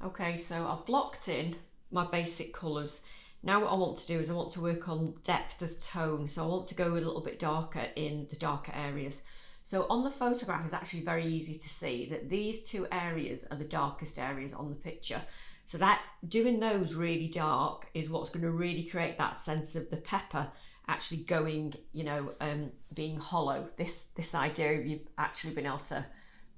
Okay, so I've blocked in my basic colours. Now what I want to do is I want to work on depth of tone. So I want to go a little bit darker in the darker areas. So on the photograph it's actually very easy to see that these two areas are the darkest areas on the picture. So that doing those really dark is what's going to really create that sense of the pepper actually going, being hollow. This idea of you actually being able to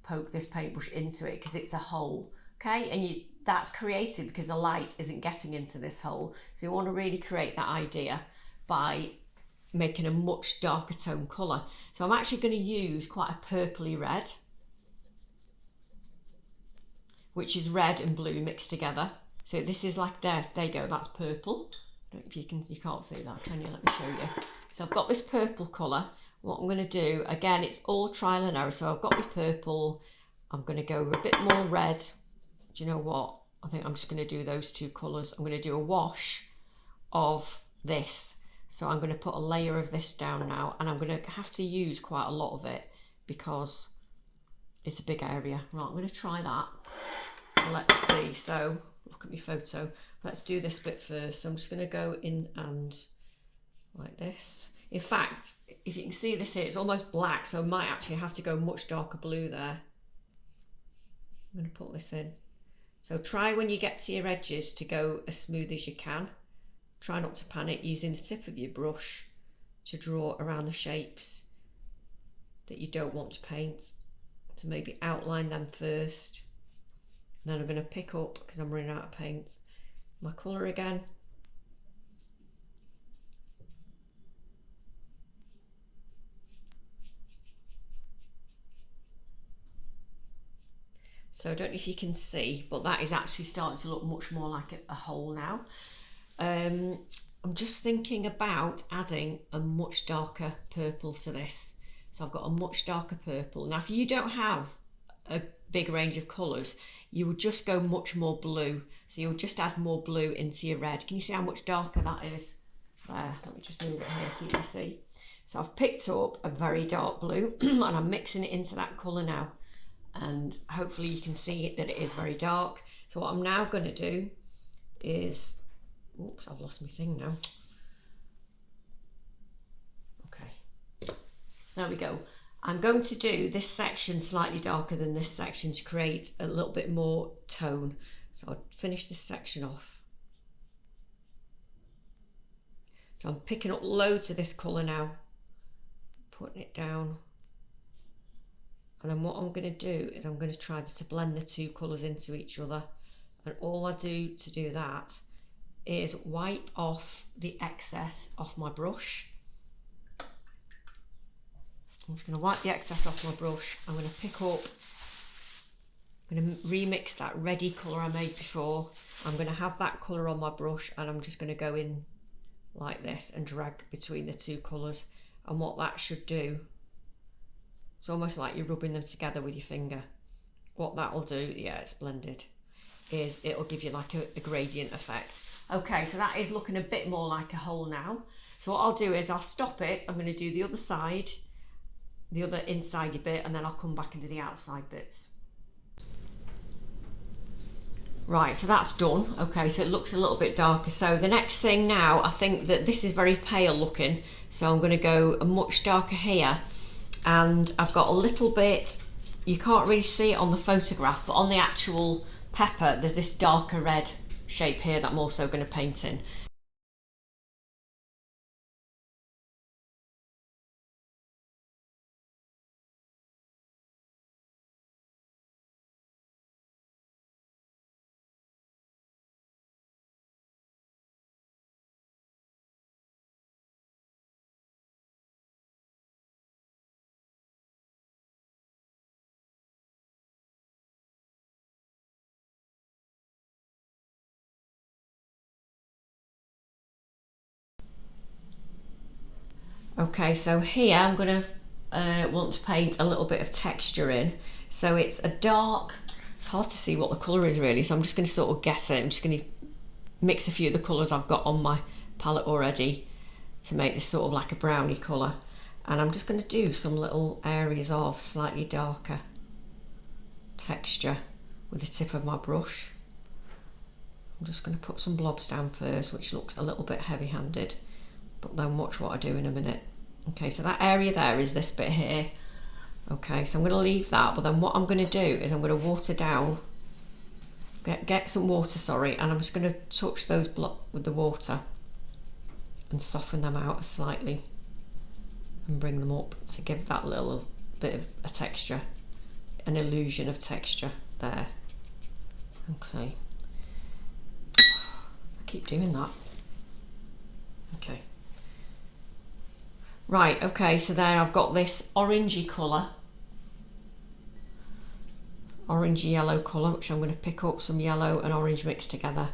poke this paintbrush into it because it's a hole. Okay, and that's created because the light isn't getting into this hole. So you want to really create that idea by making a much darker tone colour. So I'm actually going to use quite a purpley red, which is red and blue mixed together. So this is like, there you go, that's purple. I don't know if you can't see that, can you? Let me show you. So I've got this purple colour. What I'm going to do, again, it's all trial and error. So I've got my purple, I'm going to go a bit more red. Do you know what? I think I'm just going to do those two colours. I'm going to do a wash of this. So I'm going to put a layer of this down now, and I'm going to have to use quite a lot of it because it's a big area. Right, I'm going to try that. So let's see. So look at my photo. Let's do this bit first. So I'm just going to go in and like this. In fact, if you can see this here, it's almost black, so I might actually have to go much darker blue there. I'm going to put this in. So try when you get to your edges to go as smooth as you can. Try not to panic, using the tip of your brush to draw around the shapes that you don't want to paint. To maybe outline them first. And then I'm going to pick up, because I'm running out of paint, my colour again. So I don't know if you can see, but that is actually starting to look much more like a hole now. I'm just thinking about adding a much darker purple to this. So I've got a much darker purple. Now if you don't have a big range of colours, you would just go much more blue. So you'll just add more blue into your red. Can you see how much darker that is? There, let me just move it here so you can see. So I've picked up a very dark blue and I'm mixing it into that colour now. And hopefully you can see that it is very dark. So what I'm now going to do is, oops, I've lost my thing now. Okay, there we go. I'm going to do this section slightly darker than this section to create a little bit more tone. So I'll finish this section off. So I'm picking up loads of this colour now, putting it down. And then what I'm going to do is I'm going to try to blend the two colours into each other. And all I do to do that is wipe off the excess off my brush. I'm just going to wipe the excess off my brush. I'm going to pick up, I'm going to remix that reddy colour I made before. I'm going to have that colour on my brush and I'm just going to go in like this and drag between the two colours. And what that should do, it's almost like you're rubbing them together with your finger. What that'll do, yeah, it's blended, is it'll give you like a gradient effect. Okay, so that is looking a bit more like a hole now. So what I'll do is I'll stop it. I'm going to do the other side, the other inside bit, and then I'll come back and do the outside bits. Right, so that's done. Okay, so it looks a little bit darker. So the next thing now, I think that this is very pale looking. So I'm going to go much darker here. And I've got a little bit, you can't really see it on the photograph, but on the actual pepper there's this darker red shape here that I'm also going to paint in. Okay, so here I'm going to want to paint a little bit of texture in. So it's a dark, it's hard to see what the colour is really, so I'm just going to sort of guess it. I'm just going to mix a few of the colours I've got on my palette already to make this sort of like a brownie colour. And I'm just going to do some little areas of slightly darker texture with the tip of my brush. I'm just going to put some blobs down first, which looks a little bit heavy-handed, but then watch what I do in a minute. Okay, so that area there is this bit here. Okay, so I'm going to leave that, but then what I'm going to do is I'm going to water down, get some water, sorry, and I'm just going to touch those blocks with the water and soften them out slightly and bring them up to give that little bit of a texture, an illusion of texture there. Okay, I keep doing that. Okay, right, okay, so there I've got this orangey colour, orangey yellow colour, which I'm going to pick up some yellow and orange mixed together.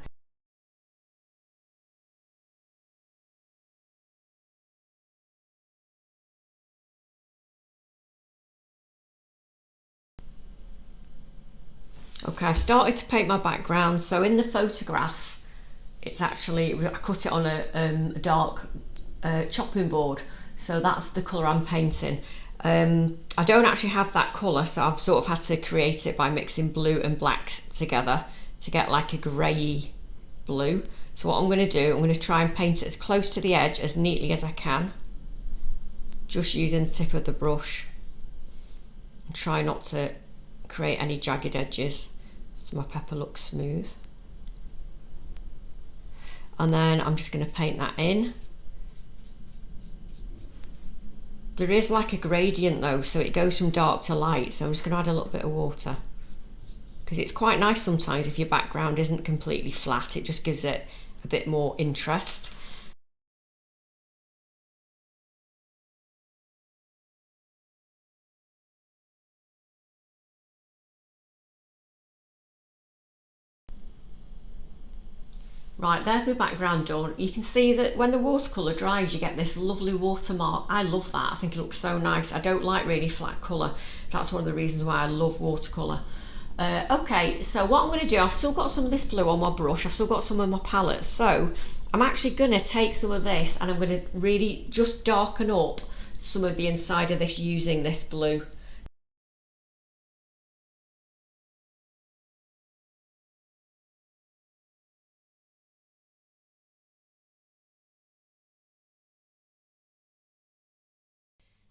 Okay, I've started to paint my background. So in the photograph, it's actually, I cut it on a dark chopping board. So that's the colour I'm painting. I don't actually have that colour, so I've sort of had to create it by mixing blue and black together to get like a grey blue. So what I'm going to do, I'm going to try and paint it as close to the edge as neatly as I can, just using the tip of the brush, and try not to create any jagged edges so my pepper looks smooth. And then I'm just going to paint that in. There is like a gradient though, so it goes from dark to light, so I'm just going to add a little bit of water, because it's quite nice sometimes if your background isn't completely flat, it just gives it a bit more interest. Right, there's my background done. You can see that when the watercolour dries, you get this lovely watermark. I love that. I think it looks so nice. I don't like really flat colour. That's one of the reasons why I love watercolour. Okay, so what I'm going to do, I've still got some of this blue on my brush. I've still got some of my palettes. So I'm actually going to take some of this and I'm going to really just darken up some of the inside of this using this blue.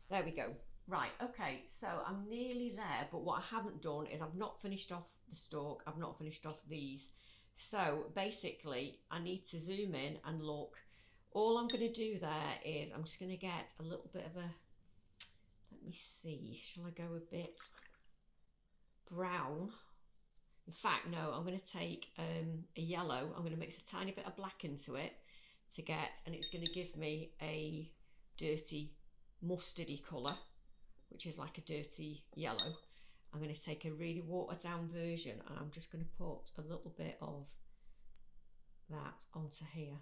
There we go. Right, okay, so I'm nearly there, but what I haven't done is I've not finished off the stalk, I've not finished off these. So basically, I need to zoom in and look. All I'm going to do there is I'm just going to get a little bit of a, let me see, shall I go a bit brown? In fact, no, I'm going to take a yellow, I'm going to mix a tiny bit of black into it to get, and it's going to give me a dirty mustardy colour, which is like a dirty yellow. I'm going to take a really watered down version and I'm just going to put a little bit of that onto here.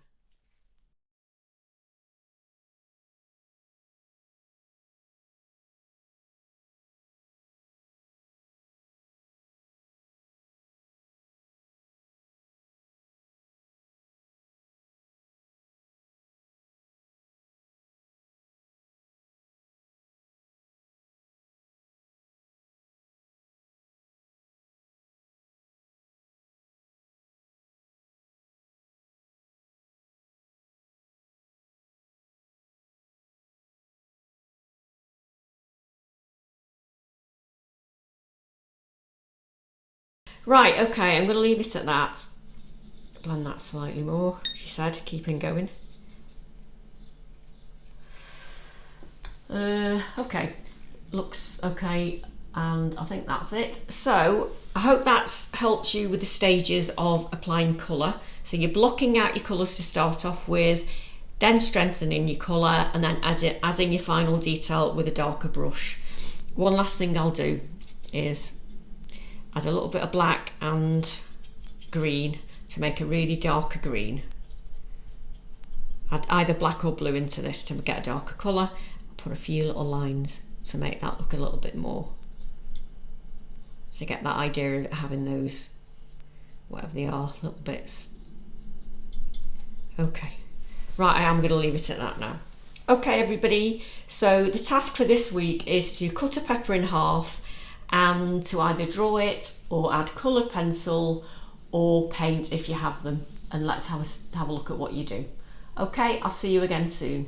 Right, okay, I'm going to leave it at that. Blend that slightly more, she said, keeping going. Okay, looks okay, and I think that's it. So I hope that's helped you with the stages of applying colour. So you're blocking out your colours to start off with, then strengthening your colour, and then adding your final detail with a darker brush. One last thing I'll do is add a little bit of black and green to make a really darker green. Add either black or blue into this to get a darker colour. Put a few little lines to make that look a little bit more, to get that idea of having those, whatever they are, little bits. Okay, right, I am going to leave it at that now. Okay everybody, so the task for this week is to cut a pepper in half and to either draw it or add coloured pencil or paint if you have them, and let's have a look at what you do. Okay, I'll see you again soon.